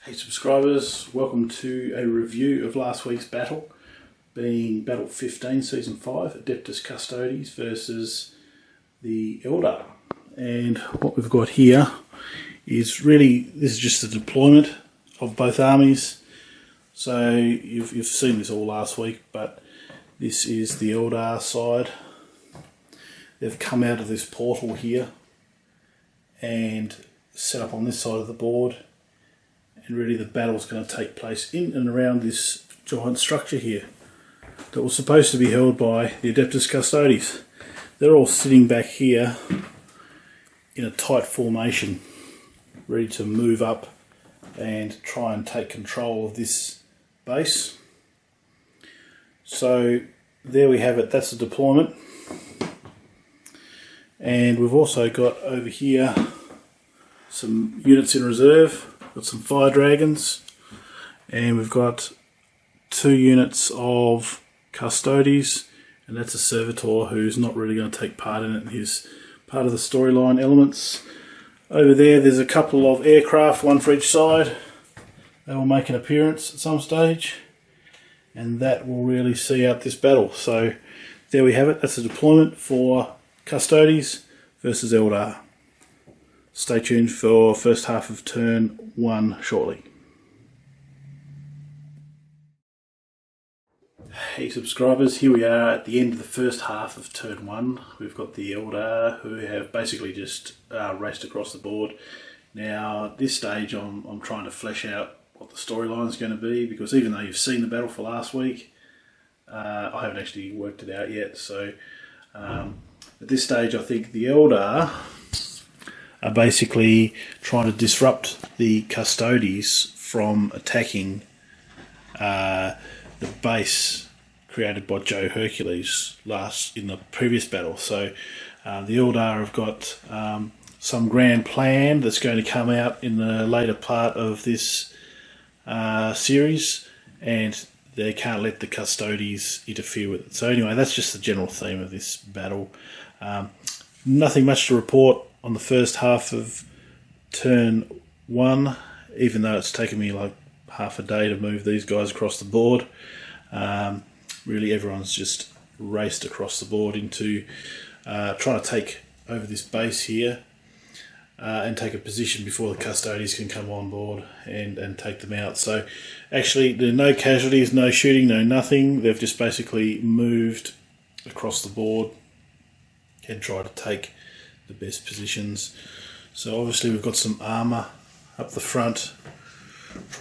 Hey subscribers, welcome to a review of last week's battle, being Battle 15 Season 5, Adeptus Custodes versus the Aeldari. And what we've got here is really, this is just a deployment of both armies. So you've seen this all last week, but this is the Aeldari side. They've come out of this portal here and set up on this side of the board. And really the battle is going to take place in and around this giant structure here that was supposed to be held by the Adeptus Custodes. They're all sitting back here in a tight formation, ready to move up and try and take control of this base. So there we have it, that's the deployment. And we've also got over here some units in reserve. Got some fire dragons, and we've got 2 units of Custodes, and that's a servitor who's not really going to take part in it. He's part of the storyline elements. Over there's a couple of aircraft, one for each side. They will make an appearance at some stage, and that will really see out this battle. So there we have it. That's a deployment for Custodes versus Aeldari. Stay tuned for first half of turn 1 shortly. Hey subscribers, here we are at the end of the first half of turn 1. We've got the Aeldari who have basically just raced across the board. Now at this stage I'm trying to flesh out what the storyline is going to be, because even though you've seen the battle for last week, I haven't actually worked it out yet. So at this stage I think the Aeldari are basically trying to disrupt the Custodes from attacking the base created by Joe Hercules in the previous battle. So the Aeldari have got some grand plan that's going to come out in the later part of this series, and they can't let the Custodes interfere with it. So anyway, that's just the general theme of this battle. Nothing much to report on the first half of turn 1, even though it's taken me like half a day to move these guys across the board. Really everyone's just raced across the board into trying to take over this base here and take a position before the Custodes can come on board and take them out. So actually there are no casualties, no shooting, no nothing. They've just basically moved across the board and tried to take the best positions. So obviously we've got some armour up the front,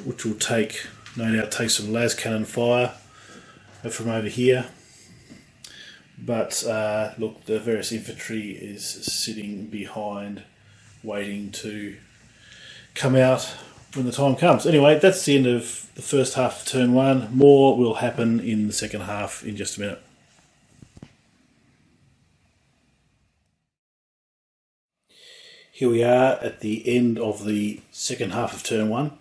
which will no doubt take some las cannon fire from over here. But look, the various infantry is sitting behind, waiting to come out when the time comes. Anyway, that's the end of the first half of turn 1. More will happen in the second half in just a minute. Here we are at the end of the second half of turn 1,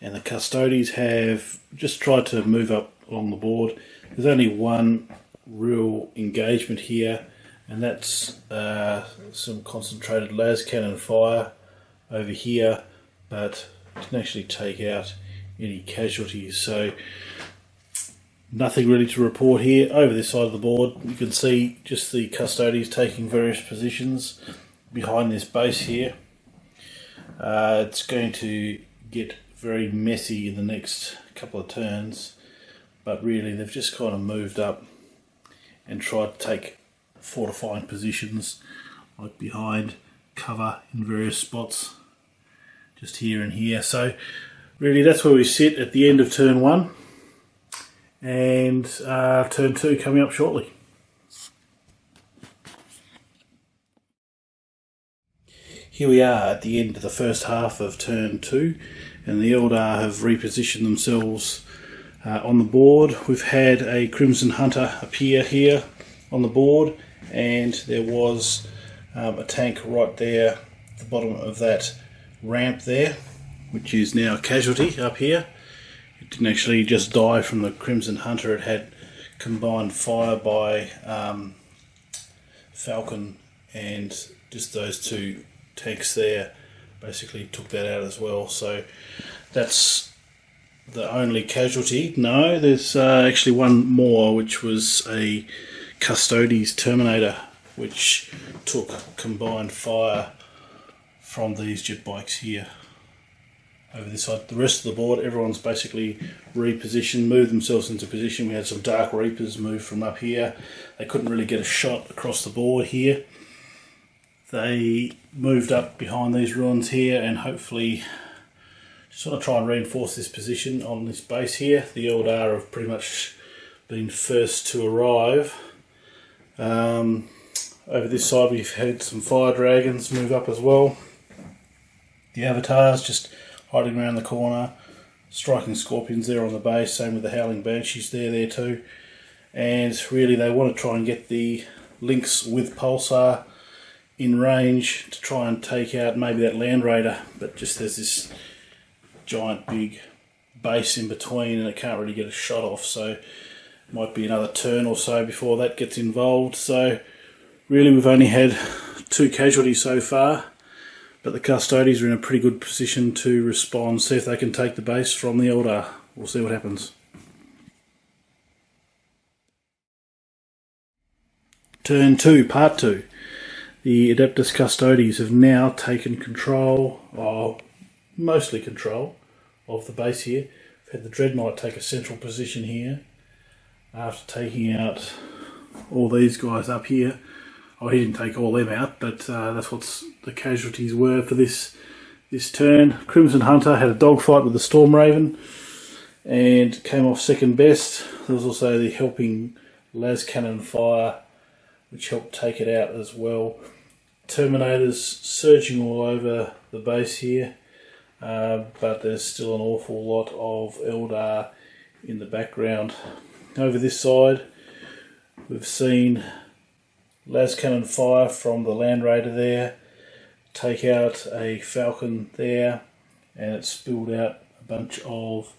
and the Custodes have just tried to move up along the board. There's only one real engagement here, and that's some concentrated las cannon fire over here, but didn't actually take out any casualties. So nothing really to report here. Over this side of the board you can see just the Custodes taking various positions behind this base here. It's going to get very messy in the next couple of turns, but really they've just kind of moved up and tried to take fortifying positions, like behind cover in various spots, just here and here. So really that's where we sit at the end of turn 1, and turn 2 coming up shortly. Here we are at the end of the first half of turn 2, and the Aeldari have repositioned themselves on the board. We've had a Crimson Hunter appear here on the board, and there was a tank right there at the bottom of that ramp there, which is now a casualty up here. It didn't actually just die from the Crimson Hunter, it had combined fire by Falcon, and just those 2 tanks there basically took that out as well. So that's the only casualty. No, there's actually one more, which was a Custodes Terminator, which took combined fire from these jet bikes here over this side. The rest of the board, everyone's basically repositioned, moved themselves into position. We had some Dark Reapers move from up here. They couldn't really get a shot across the board here. They moved up behind these ruins here and hopefully sort of try and reinforce this position on this base here. The Aeldari have pretty much been first to arrive. Over this side we've had some Fire Dragons move up as well. The Avatars just hiding around the corner. Striking Scorpions there on the base, same with the Howling Banshees there too. And really they want to try and get the Lynx with Pulsar in range to try and take out maybe that Land Raider, but just there's this giant big base in between and it can't really get a shot off, so it might be another turn or so before that gets involved. So really we've only had 2 casualties so far, but the Custodes are in a pretty good position to respond, see if they can take the base from the Aeldari. We'll see what happens. Turn 2, part 2. The Adeptus Custodes have now taken control, or mostly control, of the base here. We've had the Dreadnought take a central position here after taking out all these guys up here. Oh, he didn't take all them out, but that's what the casualties were for this turn. Crimson Hunter had a dogfight with the Storm Raven and came off second best. There was also the helping las cannon fire, which helped take it out as well. Terminators surging all over the base here, but there's still an awful lot of Aeldari in the background. Over this side we've seen las cannon fire from the Land Raider there take out a Falcon there, and it spilled out a bunch of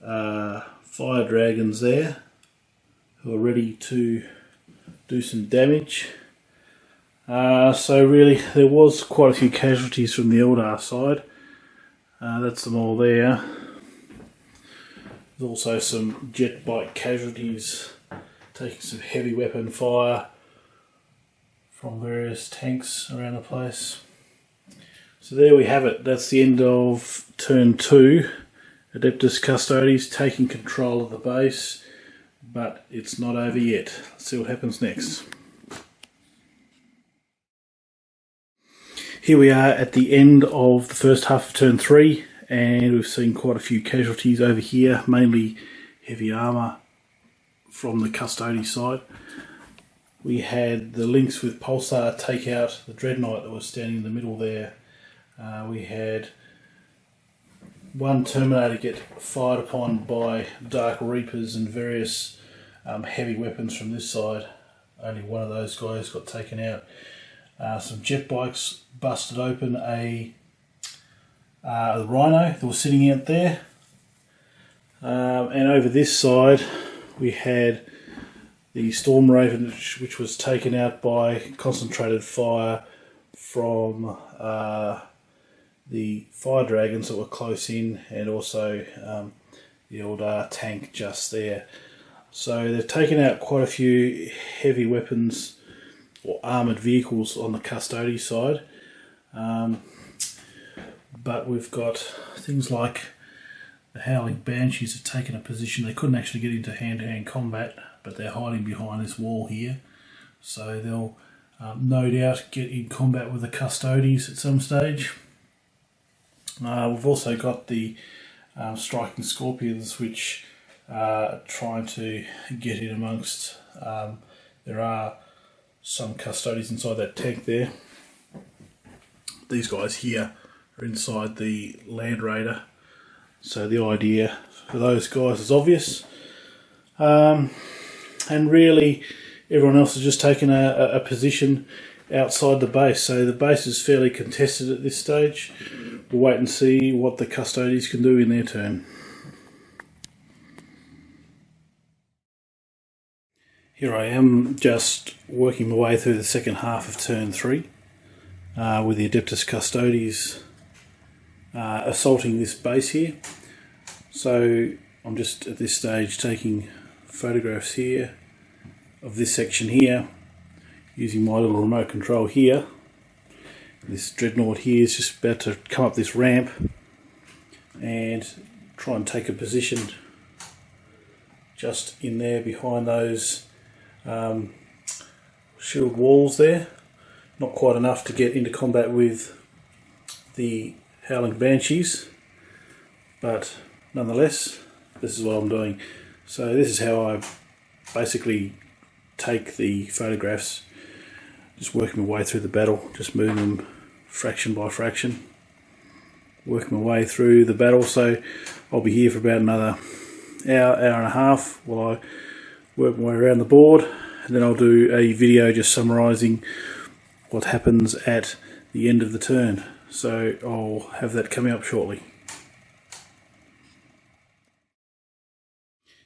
Fire Dragons there who are ready to do some damage. So really there was quite a few casualties from the Aeldari side. That's them all there. There's also some jet bike casualties taking some heavy weapon fire from various tanks around the place. So there we have it. That's the end of turn 2. Adeptus Custodes taking control of the base, but it's not over yet. Let's see what happens next. Here we are at the end of the first half of turn 3, and we've seen quite a few casualties over here, mainly heavy armour from the Custodes side. We had the Lynx with Pulsar take out the Dreadnought that was standing in the middle there. We had one Terminator get fired upon by Dark Reapers and various heavy weapons from this side. Only one of those guys got taken out. Some jet bikes busted open a Rhino that was sitting out there. And over this side we had the Storm Raven, which was taken out by concentrated fire from the Fire Dragons that were close in, and also the Aeldari tank just there. So they've taken out quite a few heavy weapons or armoured vehicles on the Custodes side. But we've got things like the Howling Banshees have taken a position. They couldn't actually get into hand-to-hand combat, but they're hiding behind this wall here. So they'll no doubt get in combat with the Custodes at some stage. We've also got the Striking Scorpions, which are trying to get in amongst. There are some Custodes inside that tank there. These guys here are inside the Land Raider. So the idea for those guys is obvious. And really everyone else has just taken a position outside the base. So the base is fairly contested at this stage. We'll wait and see what the Custodes can do in their turn. Here I am just working my way through the second half of turn 3 with the Adeptus Custodes assaulting this base here. So I'm just at this stage taking photographs here of this section here using my little remote control here. This dreadnought here is just about to come up this ramp and try and take a position just in there behind those shield walls there. Not quite enough to get into combat with the Howling Banshees, but nonetheless this is what I'm doing. So this is how I basically take the photographs, just working my way through the battle, just moving them fraction by fraction, working my way through the battle. So I'll be here for about another hour and a half while I work my way around the board, and then I'll do a video just summarising what happens at the end of the turn. So I'll have that coming up shortly.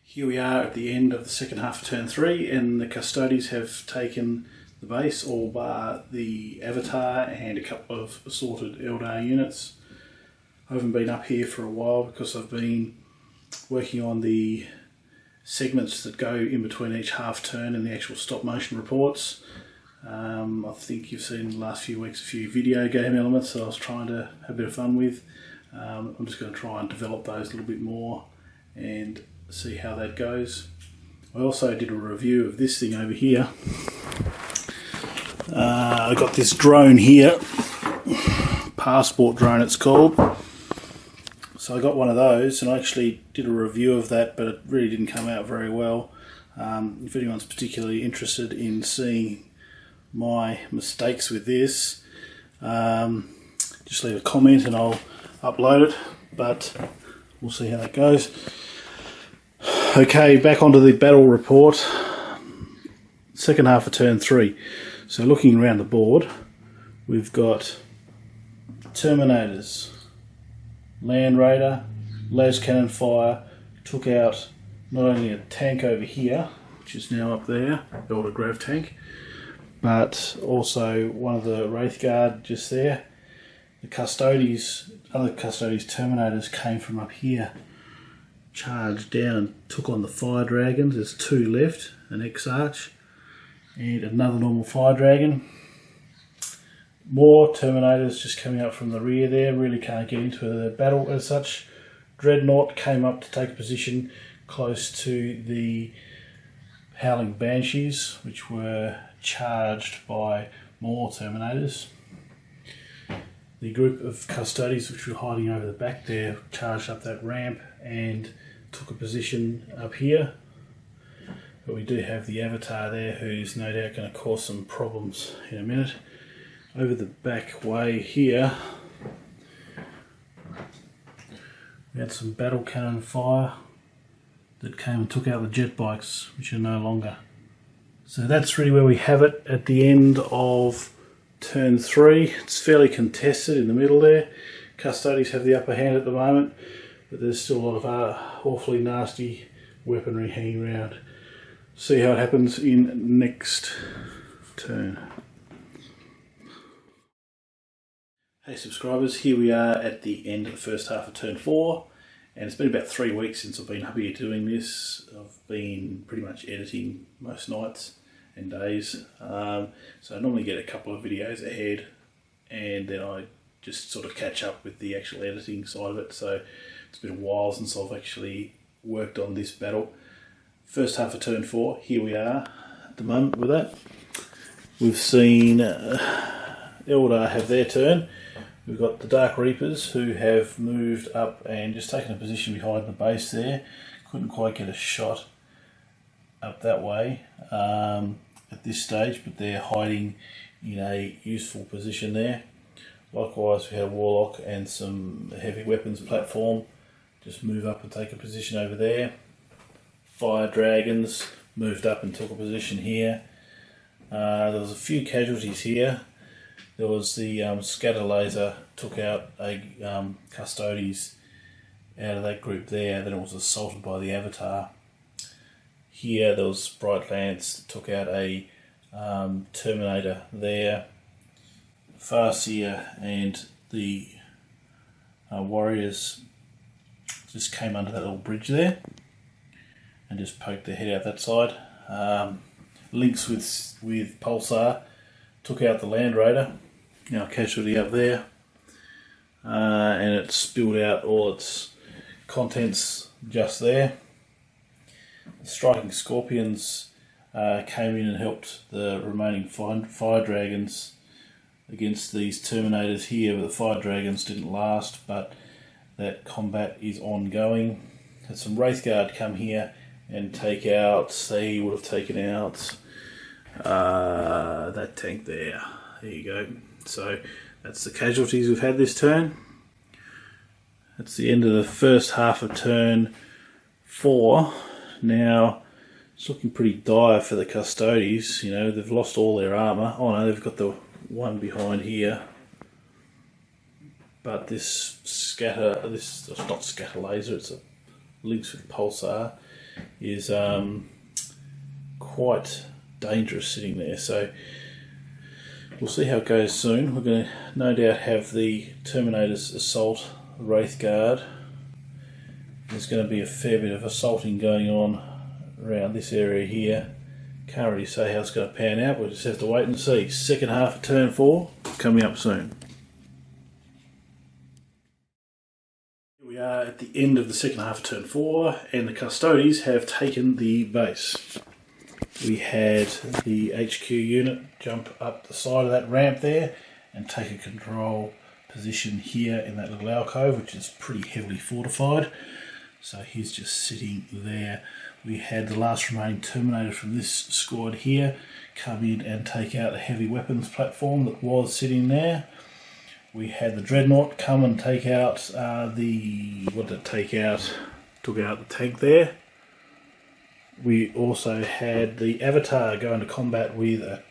Here we are at the end of the second half of turn 3, and the Custodes have taken the base, all bar the Avatar and a couple of assorted Aeldari units. I haven't been up here for a while because I've been working on the segments that go in between each half turn and the actual stop motion reports. I think you've seen in the last few weeks a few video game elements that I was trying to have a bit of fun with. I'm just going to try and develop those a little bit more and see how that goes. I also did a review of this thing over here. I got this drone here, passport drone it's called. So I got one of those and I actually did a review of that, but it really didn't come out very well. If anyone's particularly interested in seeing my mistakes with this, just leave a comment and I'll upload it, but we'll see how that goes. Okay, back onto the battle report. Second half of turn 3. So looking around the board, we've got Terminators, Land Raider, las cannon fire, took out not only a tank over here, which is now up there, the older grav tank, but also one of the Wraith Guard just there. The Custodes, other Custodes Terminators came from up here, charged down, took on the Fire Dragons. There's 2 left, an X-Arch and another normal Fire Dragon. More Terminators just coming up from the rear there, really can't get into the battle as such. Dreadnought came up to take a position close to the Howling Banshees, which were charged by more Terminators. The group of Custodes, which were hiding over the back there, charged up that ramp and took a position up here. But we do have the Avatar there, who's no doubt going to cause some problems in a minute. Over the back way here, we had some battle cannon fire that came and took out the jet bikes, which are no longer. So that's really where we have it at the end of turn 3. It's fairly contested in the middle there. Custodes have the upper hand at the moment, but there's still a lot of awfully nasty weaponry hanging around. See how it happens in next turn. Hey subscribers, here we are at the end of the first half of turn 4, and it's been about 3 weeks since I've been up here doing this. I've been pretty much editing most nights and days, so I normally get a couple of videos ahead and then I just sort of catch up with the actual editing side of it. So it's been a while since I've actually worked on this battle. First half of turn 4, here we are at the moment with that. We've seen Eldar have their turn. We've got the Dark Reapers who have moved up and just taken a position behind the base there. Couldn't quite get a shot up that way at this stage, but they're hiding in a useful position there. Likewise, we had a Warlock and some heavy weapons platform just move up and take a position over there. Fire Dragons moved up and took a position here. There was a few casualties here. There was the scatter laser, took out a Custodes out of that group there, then it was assaulted by the Avatar. Here there was Bright Lance, took out a Terminator there. Farseer and the Warriors just came under that little bridge there and just poked their head out that side. Links with Pulsar took out the Land Raider, now casualty up there, and it spilled out all its contents just there. The Striking Scorpions came in and helped the remaining Fire Dragons against these Terminators here, but the Fire Dragons didn't last, but that combat is ongoing. Had some Wraithguard come here and take out, they would have taken out that tank there. There you go. So that's the casualties we've had this turn. That's the end of the first half of turn 4. Now it's looking pretty dire for the Custodes. You know, they've lost all their armour. Oh no, they've got the one behind here. But this it's not scatter laser, it's a links with Pulsar, is quite dangerous sitting there. So we'll see how it goes soon. We're going to no doubt have the Terminators assault the Wraithguard. There's going to be a fair bit of assaulting going on around this area here. Can't really say how it's going to pan out, we'll just have to wait and see. Second half of turn 4 coming up soon. Here we are at the end of the second half of turn 4, and the Custodes have taken the base. We had the HQ unit jump up the side of that ramp there and take a control position here in that little alcove, which is pretty heavily fortified. So he's just sitting there. We had the last remaining Terminator from this squad here come in and take out the heavy weapons platform that was sitting there. We had the Dreadnought come and take out took out the tank there. We also had the Avatar go into combat with a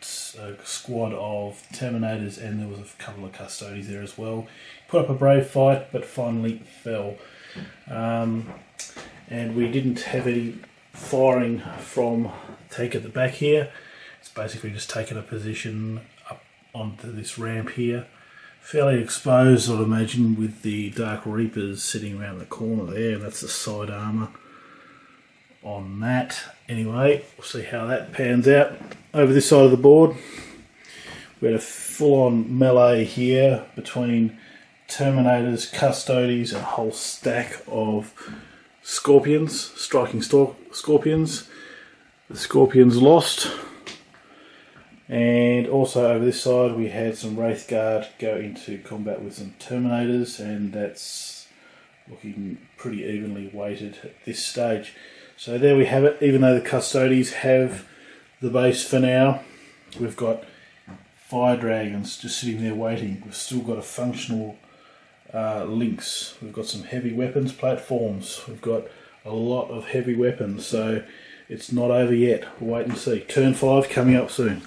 squad of Terminators, and there was a couple of Custodes there as well. Put up a brave fight, but finally fell. And we didn't have any firing from the tank at the back here. It's basically just taken a position up onto this ramp here. Fairly exposed, I'd imagine, with the Dark Reapers sitting around the corner there, and that's the side armour on that. Anyway, we'll see how that pans out. Over this side of the board, we had a full-on melee here between Terminators, Custodes, and a whole stack of Scorpions, Striking Scorpions. The Scorpions lost. And also over this side we had some Wraithguard go into combat with some Terminators, and that's looking pretty evenly weighted at this stage. So there we have it. Even though the Custodes have the base for now, we've got Fire Dragons just sitting there waiting. We've still got a functional links. We've got some heavy weapons platforms. We've got a lot of heavy weapons, so it's not over yet. We'll wait and see. Turn 5 coming up soon.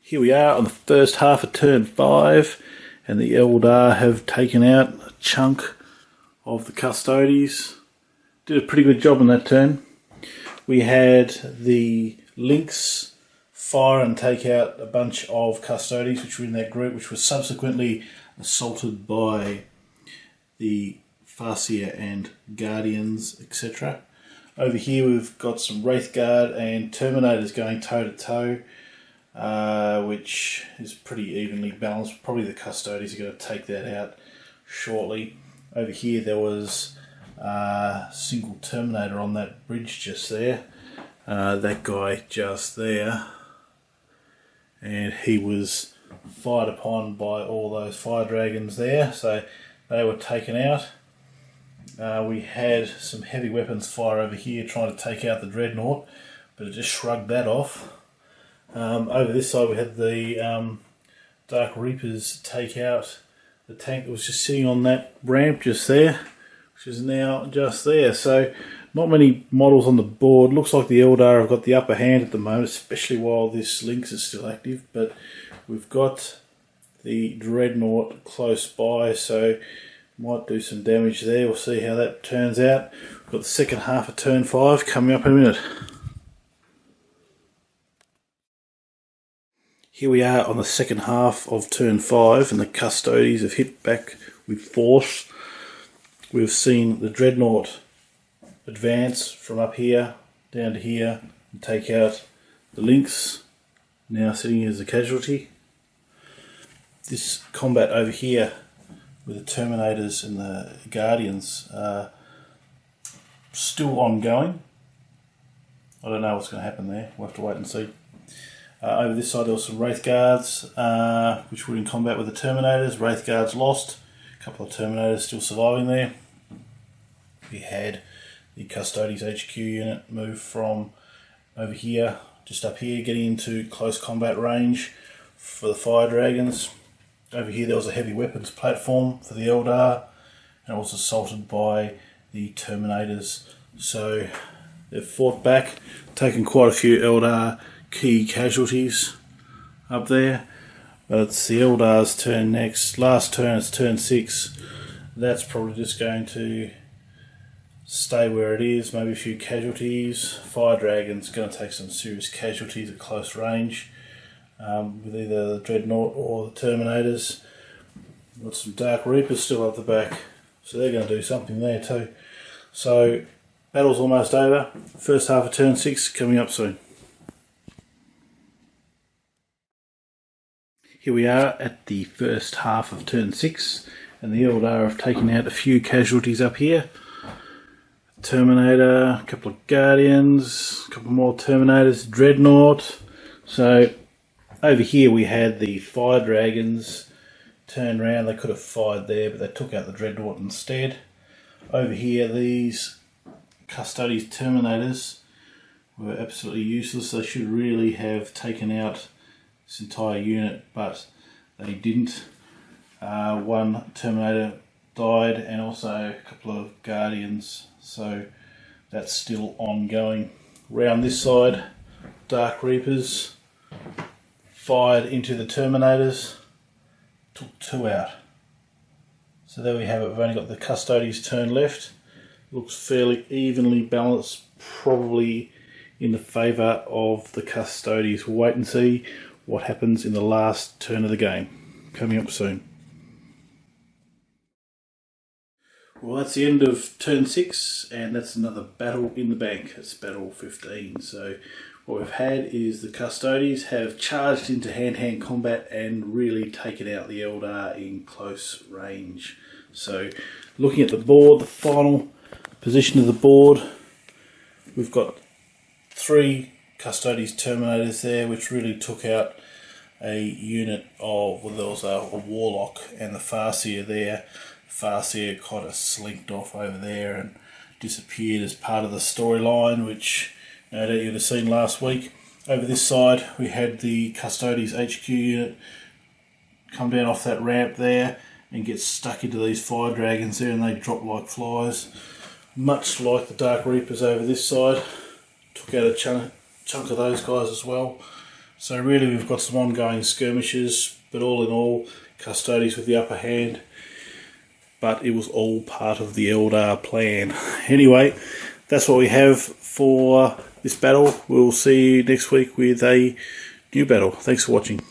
Here we are on the first half of turn 5, and the Aeldari have taken out a chunk of the Custodes. Did a pretty good job on that turn. We had the Lynx fire and take out a bunch of Custodes which were in that group, which was subsequently assaulted by the Farseer and Guardians, etc. Over here we've got some Wraithguard and Terminators going toe to toe, which is pretty evenly balanced. Probably the Custodes are going to take that out shortly. Over here there was a single Terminator on that bridge just there. That guy just there. And he was fired upon by all those fire dragons there, so they were taken out. We had some heavy weapons fire over here trying to take out the Dreadnought, but it just shrugged that off. Over this side we had the Dark Reapers take out the tank that was just sitting on that ramp just there, which is now just there. So not many models on the board. Looks like the Aeldari have got the upper hand at the moment, especially while this Lynx is still active, but we've got the Dreadnought close by, so might do some damage there. We'll see how that turns out. We've got the second half of turn 5 coming up in a minute. Here we are on the second half of turn 5, and the Custodes have hit back with force. We've seen the Dreadnought advance from up here down to here and take out the Lynx, now sitting as a casualty. This combat over here with the Terminators and the Guardians still ongoing. I don't know what's going to happen there. We'll have to wait and see. Over this side there were some Wraithguards which were in combat with the Terminators. Wraithguards lost. A couple of Terminators still surviving there. We had the Custodes HQ unit move from over here, just up here, getting into close combat range for the fire dragons. Over here there was a heavy weapons platform for the Aeldari, and it was assaulted by the Terminators. So they've fought back, taken quite a few Aeldari key casualties up there. But it's the Aeldari's turn next. Last turn is turn 6. That's probably just going to stay where it is, maybe a few casualties. Fire Dragon's going to take some serious casualties at close range with either the Dreadnought or the Terminators. We've got some Dark Reapers still up the back, so they're going to do something there too. So battle's almost over. First half of turn 6 coming up soon. Here we are at the first half of turn 6, and the Aeldari have taken out a few casualties up here. Terminator, a couple of Guardians, a couple more Terminators, Dreadnought. So over here we had the Fire Dragons turn around. They could have fired there, but they took out the Dreadnought instead. Over here these Custodes Terminators were absolutely useless. They should really have taken out this entire unit, but they didn't. One Terminator died, and also a couple of Guardians, so that's still ongoing. Round this side, Dark Reapers fired into the Terminators, took 2 out. So there we have it. We've only got the Custodes turn left. Looks fairly evenly balanced, probably in the favour of the Custodes. We'll wait and see what happens in the last turn of the game. Coming up soon. Well, that's the end of turn 6, and that's another battle in the bank. It's battle 15. So what we've had is the Custodes have charged into hand-to-hand combat and really taken out the Aeldari in close range. So looking at the board, the final position of the board, we've got 3 Custodes Terminators there, which really took out a unit of, well, there was a Warlock and the Farseer there. Farseer kind of slinked off over there and disappeared as part of the storyline, which no doubt you'd have seen last week. Over this side we had the Custodes HQ unit come down off that ramp there and get stuck into these fire dragons there, and they drop like flies. Much like the Dark Reapers over this side, took out a chunk of those guys as well. So really we've got some ongoing skirmishes, but all in all, Custodes with the upper hand. But it was all part of the Aeldari plan. Anyway, that's what we have for this battle. We'll see you next week with a new battle. Thanks for watching.